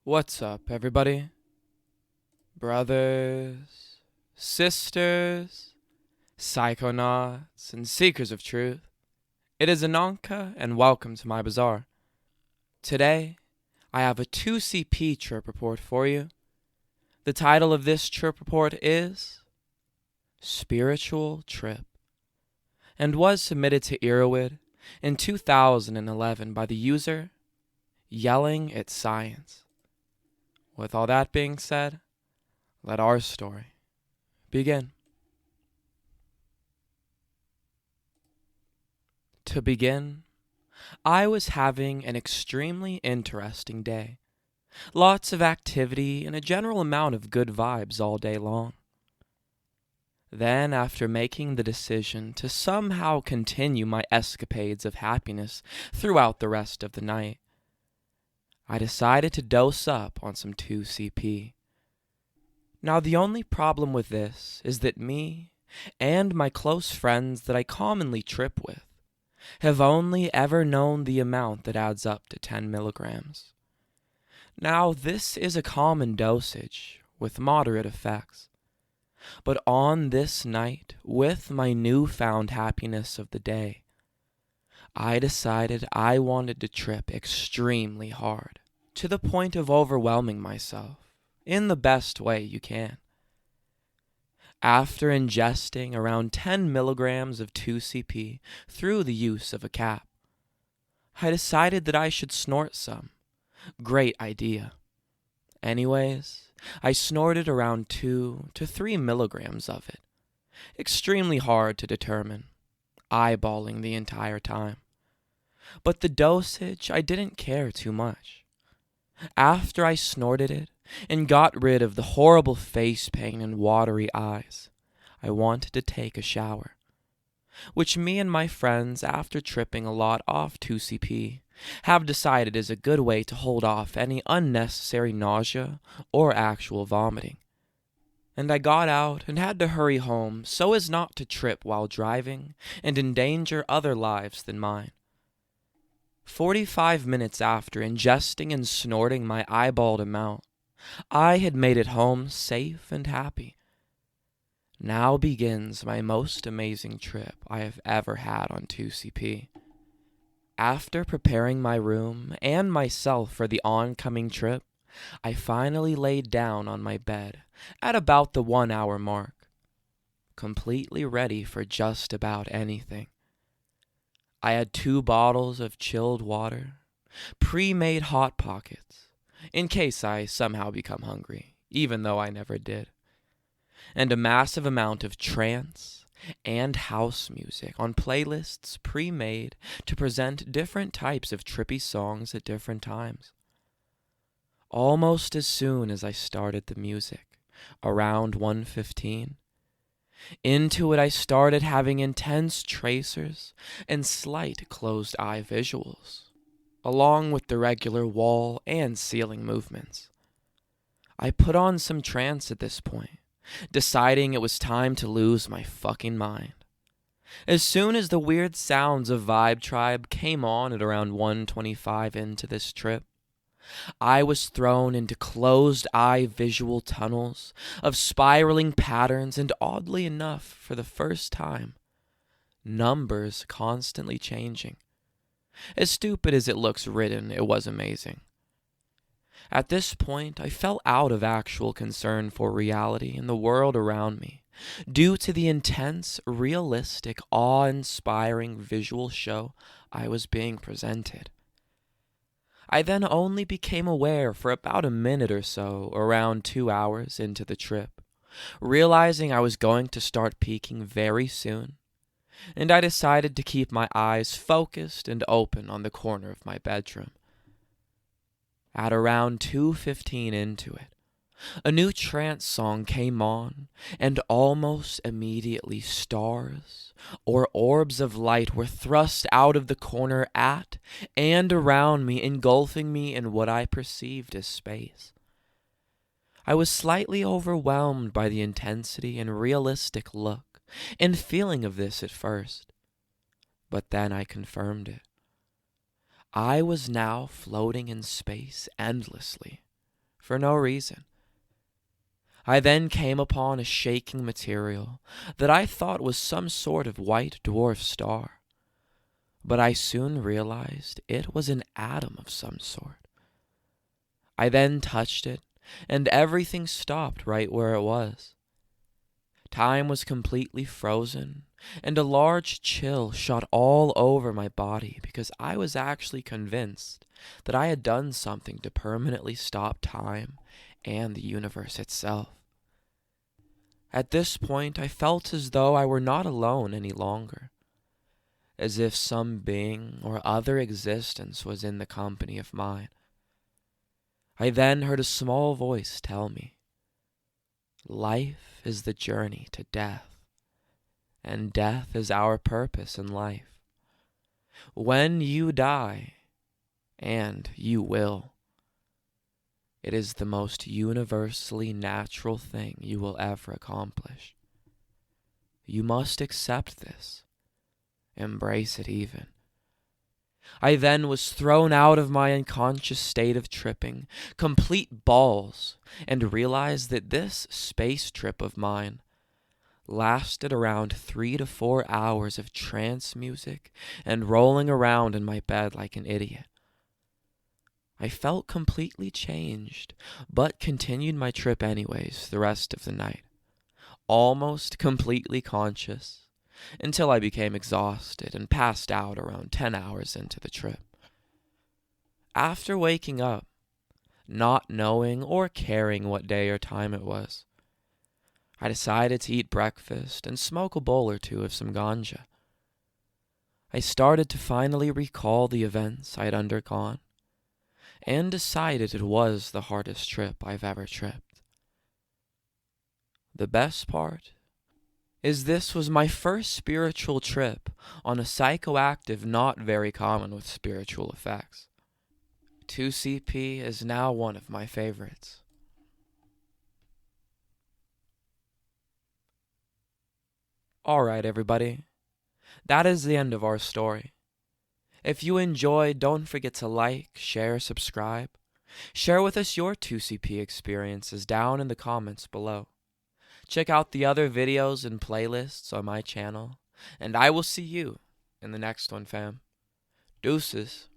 What's up, everybody? Brothers, sisters, psychonauts, and seekers of truth. It is Ananka, and welcome to my bazaar. Today, I have a 2C-P trip report for you. The title of this trip report is Spiritual Trip, and was submitted to Erowid in 2011 by the user Yelling at Science. With all that being said, let our story begin. To begin, I was having an extremely interesting day. Lots of activity and a general amount of good vibes all day long. Then, after making the decision to somehow continue my escapades of happiness throughout the rest of the night, I decided to dose up on some 2CP. Now, the only problem with this is that me and my close friends that I commonly trip with have only ever known the amount that adds up to 10 milligrams. Now, this is a common dosage with moderate effects. But on this night, with my newfound happiness of the day, I decided I wanted to trip extremely hard, to the point of overwhelming myself, in the best way you can. After ingesting around 10 milligrams of 2CP through the use of a cap, I decided that I should snort some. Great idea. Anyways, I snorted around 2 to 3 milligrams of it. Extremely hard to determine, eyeballing the entire time. But the dosage I didn't care too much. After I snorted it and got rid of the horrible face pain and watery eyes, I wanted to take a shower, which me and my friends, after tripping a lot off 2CP, have decided is a good way to hold off any unnecessary nausea or actual vomiting. And I got out and had to hurry home so as not to trip while driving and endanger other lives than mine. 45 minutes after ingesting and snorting my eyeballed amount, I had made it home safe and happy. Now begins my most amazing trip I have ever had on 2CP. After preparing my room and myself for the oncoming trip, I finally laid down on my bed at about the 1 hour mark, completely ready for just about anything. I had 2 bottles of chilled water, pre-made Hot Pockets, in case I somehow become hungry, even though I never did, and a massive amount of trance and house music on playlists pre-made to present different types of trippy songs at different times. Almost as soon as I started the music, around 1:15, into it I started having intense tracers and slight closed-eye visuals, along with the regular wall and ceiling movements. I put on some trance at this point, deciding it was time to lose my fucking mind. As soon as the weird sounds of Vibe Tribe came on at around 1:25 into this trip, I was thrown into closed-eye visual tunnels of spiraling patterns and, oddly enough, for the first time, numbers constantly changing. As stupid as it looks written, it was amazing. At this point, I fell out of actual concern for reality and the world around me, due to the intense, realistic, awe-inspiring visual show I was being presented. I then only became aware for about a minute or so, around 2 hours into the trip, realizing I was going to start peaking very soon, and I decided to keep my eyes focused and open on the corner of my bedroom. At around 2:15 into it, a new trance song came on, and almost immediately stars or orbs of light were thrust out of the corner at and around me, engulfing me in what I perceived as space. I was slightly overwhelmed by the intensity and realistic look and feeling of this at first, but then I confirmed it. I was now floating in space endlessly, for no reason. I then came upon a shaking material that I thought was some sort of white dwarf star, but I soon realized it was an atom of some sort. I then touched it, and everything stopped right where it was. Time was completely frozen, and a large chill shot all over my body because I was actually convinced that I had done something to permanently stop time and the universe itself. At this point, I felt as though I were not alone any longer, as if some being or other existence was in the company of mine. I then heard a small voice tell me, "Life is the journey to death, and death is our purpose in life. When you die, and you will, it is the most universally natural thing you will ever accomplish. You must accept this, embrace it even." I then was thrown out of my unconscious state of tripping, complete balls, and realized that this space trip of mine lasted around 3 to 4 hours of trance music and rolling around in my bed like an idiot. I felt completely changed, but continued my trip anyways the rest of the night, almost completely conscious, until I became exhausted and passed out around 10 hours into the trip. After waking up, not knowing or caring what day or time it was, I decided to eat breakfast and smoke a bowl or two of some ganja. I started to finally recall the events I had undergone, and decided it was the hardest trip I've ever tripped. The best part is this was my first spiritual trip on a psychoactive not very common with spiritual effects. 2C-P is now one of my favorites. Alright, everybody. That is the end of our story. If you enjoyed, don't forget to like, share, subscribe. Share with us your 2CP experiences down in the comments below. Check out the other videos and playlists on my channel, and I will see you in the next one, fam. Deuces.